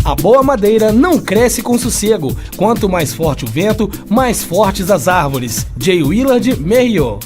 A boa madeira não cresce com sossego. Quanto mais forte o vento, mais fortes as árvores. J. Willard Merriot.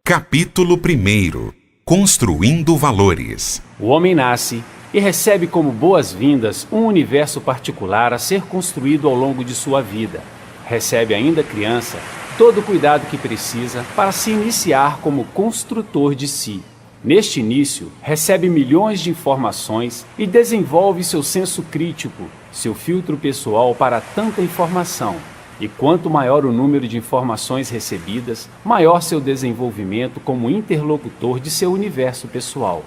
Capítulo 1. Construindo valores. O homem nasce e recebe como boas-vindas um universo particular a ser construído ao longo de sua vida. Recebe ainda criança todo o cuidado que precisa para se iniciar como construtor de si. Neste início, recebe milhões de informações e desenvolve seu senso crítico, seu filtro pessoal para tanta informação. E quanto maior o número de informações recebidas, maior seu desenvolvimento como interlocutor de seu universo pessoal.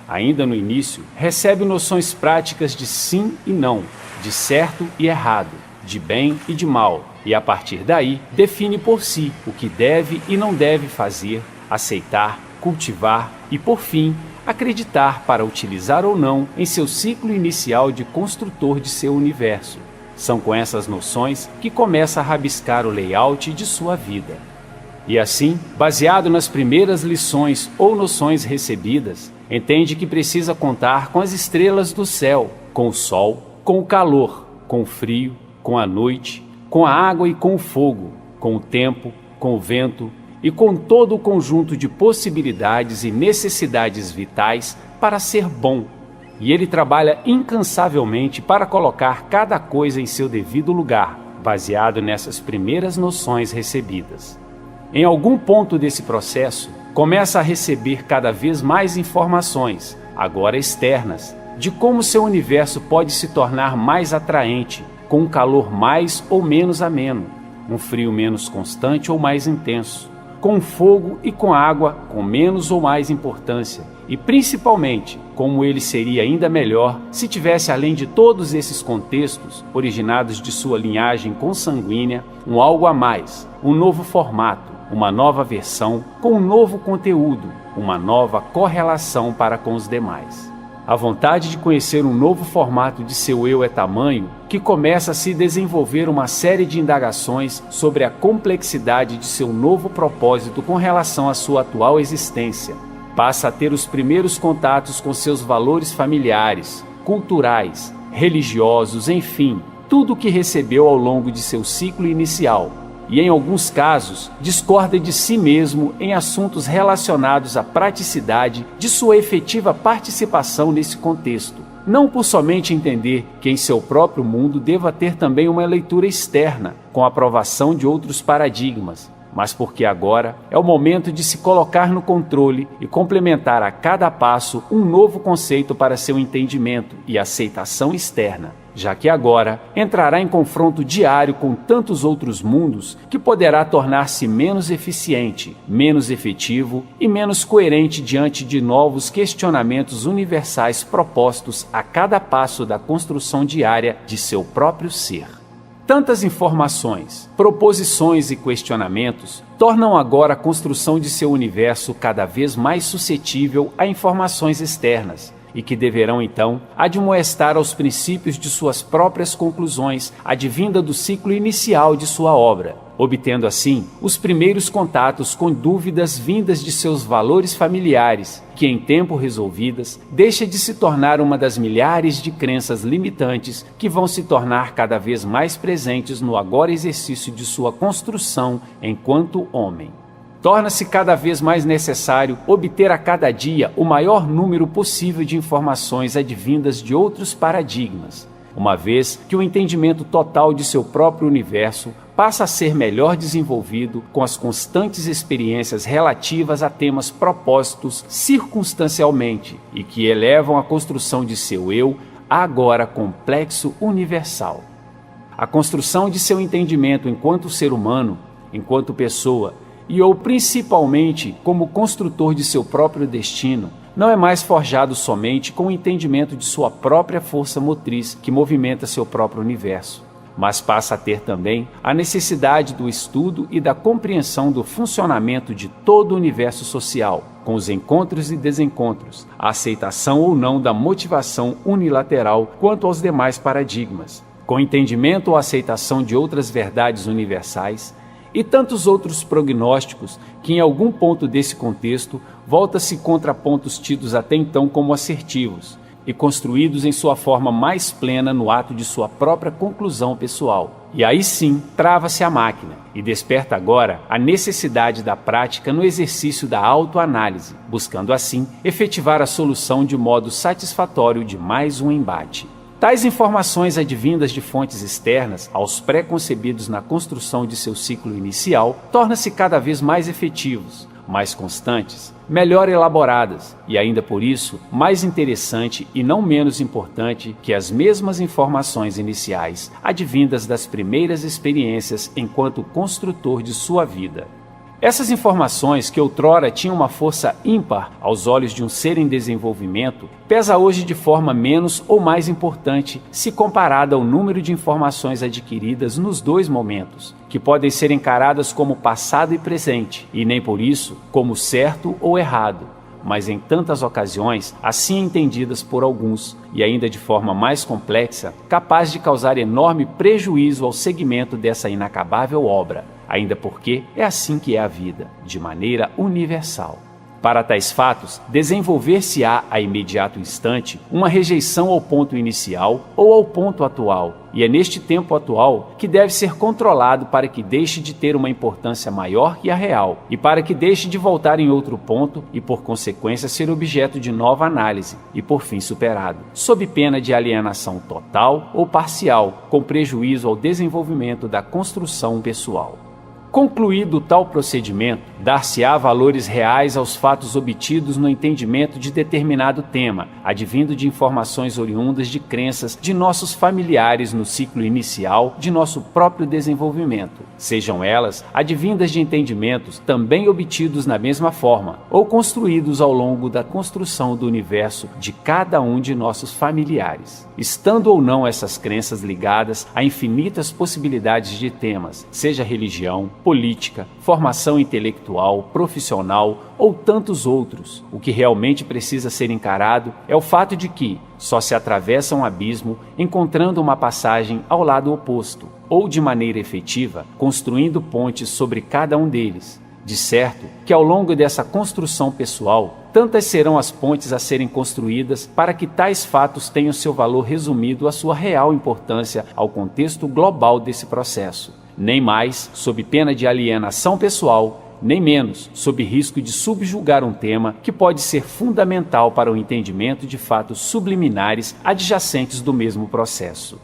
Ainda no início, recebe noções práticas de sim e não, de certo e errado, de bem e de mal, e a partir daí, define por si o que deve e não deve fazer, aceitar, cultivar e, por fim, acreditar para utilizar ou não em seu ciclo inicial de construtor de seu universo. São com essas noções que começa a rabiscar o layout de sua vida. E assim, baseado nas primeiras lições ou noções recebidas, entende que precisa contar com as estrelas do céu, com o sol, com o calor, com o frio, com a noite, com a água e com o fogo, com o tempo, com o vento, e com todo o conjunto de possibilidades e necessidades vitais para ser bom. E ele trabalha incansavelmente para colocar cada coisa em seu devido lugar, baseado nessas primeiras noções recebidas. Em algum ponto desse processo, começa a receber cada vez mais informações, agora externas, de como seu universo pode se tornar mais atraente, com um calor mais ou menos ameno, um frio menos constante ou mais intenso, com fogo e com água com menos ou mais importância, e principalmente como ele seria ainda melhor se tivesse, além de todos esses contextos originados de sua linhagem consanguínea, um algo a mais, um novo formato, uma nova versão com um novo conteúdo, uma nova correlação para com os demais. A vontade de conhecer um novo formato de seu eu é tamanho que começa a se desenvolver uma série de indagações sobre a complexidade de seu novo propósito com relação à sua atual existência. Passa a ter os primeiros contatos com seus valores familiares, culturais, religiosos, enfim, tudo o que recebeu ao longo de seu ciclo inicial. E, em alguns casos, discorda de si mesmo em assuntos relacionados à praticidade de sua efetiva participação nesse contexto. Não por somente entender que em seu próprio mundo deva ter também uma leitura externa, com a aprovação de outros paradigmas, mas porque agora é o momento de se colocar no controle e complementar a cada passo um novo conceito para seu entendimento e aceitação externa, já que agora entrará em confronto diário com tantos outros mundos que poderá tornar-se menos eficiente, menos efetivo e menos coerente diante de novos questionamentos universais propostos a cada passo da construção diária de seu próprio ser. Tantas informações, proposições e questionamentos tornam agora a construção de seu universo cada vez mais suscetível a informações externas, e que deverão, então, admoestar aos princípios de suas próprias conclusões advinda do ciclo inicial de sua obra, obtendo, assim, os primeiros contatos com dúvidas vindas de seus valores familiares, que, em tempo resolvidas, deixa de se tornar uma das milhares de crenças limitantes que vão se tornar cada vez mais presentes no agora exercício de sua construção enquanto homem. Torna-se cada vez mais necessário obter a cada dia o maior número possível de informações advindas de outros paradigmas, uma vez que o entendimento total de seu próprio universo passa a ser melhor desenvolvido com as constantes experiências relativas a temas propostos circunstancialmente e que elevam a construção de seu eu a agora complexo universal. A construção de seu entendimento enquanto ser humano, enquanto pessoa, e ou principalmente como construtor de seu próprio destino, não é mais forjado somente com o entendimento de sua própria força motriz que movimenta seu próprio universo, mas passa a ter também a necessidade do estudo e da compreensão do funcionamento de todo o universo social, com os encontros e desencontros, a aceitação ou não da motivação unilateral quanto aos demais paradigmas, com entendimento ou aceitação de outras verdades universais, e tantos outros prognósticos que, em algum ponto desse contexto, volta-se contra pontos tidos até então como assertivos, e construídos em sua forma mais plena no ato de sua própria conclusão pessoal. E aí sim, trava-se a máquina e desperta agora a necessidade da prática no exercício da autoanálise, buscando assim efetivar a solução de modo satisfatório de mais um embate. Tais informações advindas de fontes externas aos pré-concebidos na construção de seu ciclo inicial tornam-se cada vez mais efetivos, mais constantes, melhor elaboradas e ainda por isso mais interessante e não menos importante que as mesmas informações iniciais advindas das primeiras experiências enquanto construtor de sua vida. Essas informações, que outrora tinham uma força ímpar aos olhos de um ser em desenvolvimento, pesa hoje de forma menos ou mais importante se comparada ao número de informações adquiridas nos dois momentos, que podem ser encaradas como passado e presente, e nem por isso como certo ou errado, mas em tantas ocasiões assim entendidas por alguns, e ainda de forma mais complexa, capaz de causar enorme prejuízo ao segmento dessa inacabável obra. Ainda porque é assim que é a vida, de maneira universal. Para tais fatos, desenvolver-se-á a imediato instante uma rejeição ao ponto inicial ou ao ponto atual, e é neste tempo atual que deve ser controlado para que deixe de ter uma importância maior que a real, e para que deixe de voltar em outro ponto e, por consequência, ser objeto de nova análise e, por fim, superado, sob pena de alienação total ou parcial, com prejuízo ao desenvolvimento da construção pessoal. Concluído tal procedimento, dar-se-á valores reais aos fatos obtidos no entendimento de determinado tema, advindo de informações oriundas de crenças de nossos familiares no ciclo inicial de nosso próprio desenvolvimento, sejam elas advindas de entendimentos também obtidos na mesma forma, ou construídos ao longo da construção do universo de cada um de nossos familiares. Estando ou não essas crenças ligadas a infinitas possibilidades de temas, seja religião, política, formação intelectual, profissional ou tantos outros, o que realmente precisa ser encarado é o fato de que só se atravessa um abismo encontrando uma passagem ao lado oposto, ou de maneira efetiva, construindo pontes sobre cada um deles. De certo que ao longo dessa construção pessoal, tantas serão as pontes a serem construídas para que tais fatos tenham seu valor resumido à sua real importância ao contexto global desse processo. Nem mais, sob pena de alienação pessoal, nem menos, sob risco de subjugar um tema que pode ser fundamental para o entendimento de fatos subliminares adjacentes do mesmo processo.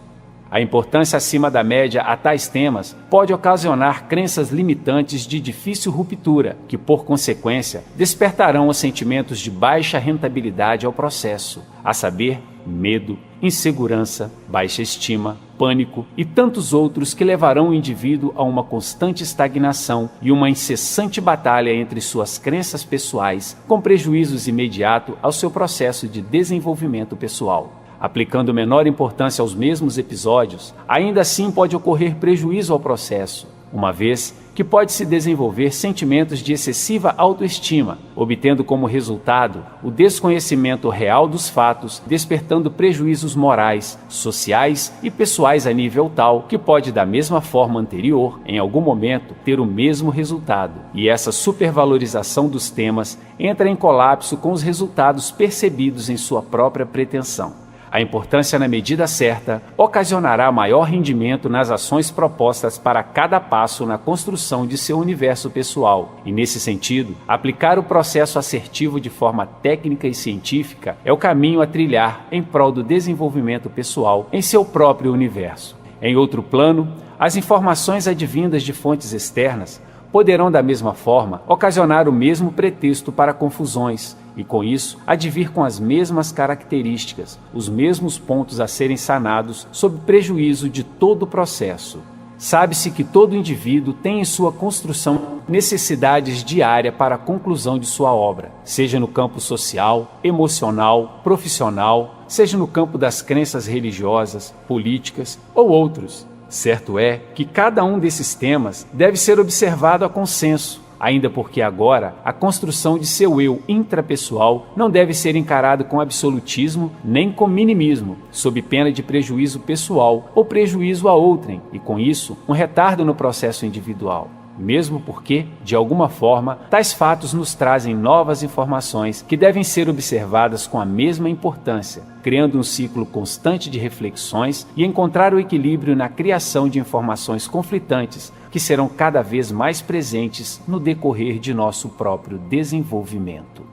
A importância acima da média a tais temas pode ocasionar crenças limitantes de difícil ruptura, que, por consequência, despertarão os sentimentos de baixa rentabilidade ao processo, a saber, medo, insegurança, baixa estima, pânico e tantos outros que levarão o indivíduo a uma constante estagnação e uma incessante batalha entre suas crenças pessoais, com prejuízos imediatos ao seu processo de desenvolvimento pessoal. Aplicando menor importância aos mesmos episódios, ainda assim pode ocorrer prejuízo ao processo, uma vez que pode-se desenvolver sentimentos de excessiva autoestima, obtendo como resultado o desconhecimento real dos fatos, despertando prejuízos morais, sociais e pessoais a nível tal que pode, da mesma forma anterior, em algum momento, ter o mesmo resultado. E essa supervalorização dos temas entra em colapso com os resultados percebidos em sua própria pretensão. A importância na medida certa ocasionará maior rendimento nas ações propostas para cada passo na construção de seu universo pessoal. E nesse sentido, aplicar o processo assertivo de forma técnica e científica é o caminho a trilhar em prol do desenvolvimento pessoal em seu próprio universo. Em outro plano, as informações advindas de fontes externas poderão, da mesma forma, ocasionar o mesmo pretexto para confusões e, com isso, advir com as mesmas características, os mesmos pontos a serem sanados sob prejuízo de todo o processo. Sabe-se que todo indivíduo tem em sua construção necessidades diárias para a conclusão de sua obra, seja no campo social, emocional, profissional, seja no campo das crenças religiosas, políticas ou outros. Certo é que cada um desses temas deve ser observado a consenso, ainda porque agora a construção de seu eu intrapessoal não deve ser encarado com absolutismo nem com minimismo, sob pena de prejuízo pessoal ou prejuízo a outrem, e com isso um retardo no processo individual. mesmo porque, de alguma forma, tais fatos nos trazem novas informações que devem ser observadas com a mesma importância, criando um ciclo constante de reflexões e encontrar o equilíbrio na criação de informações conflitantes que serão cada vez mais presentes no decorrer de nosso próprio desenvolvimento.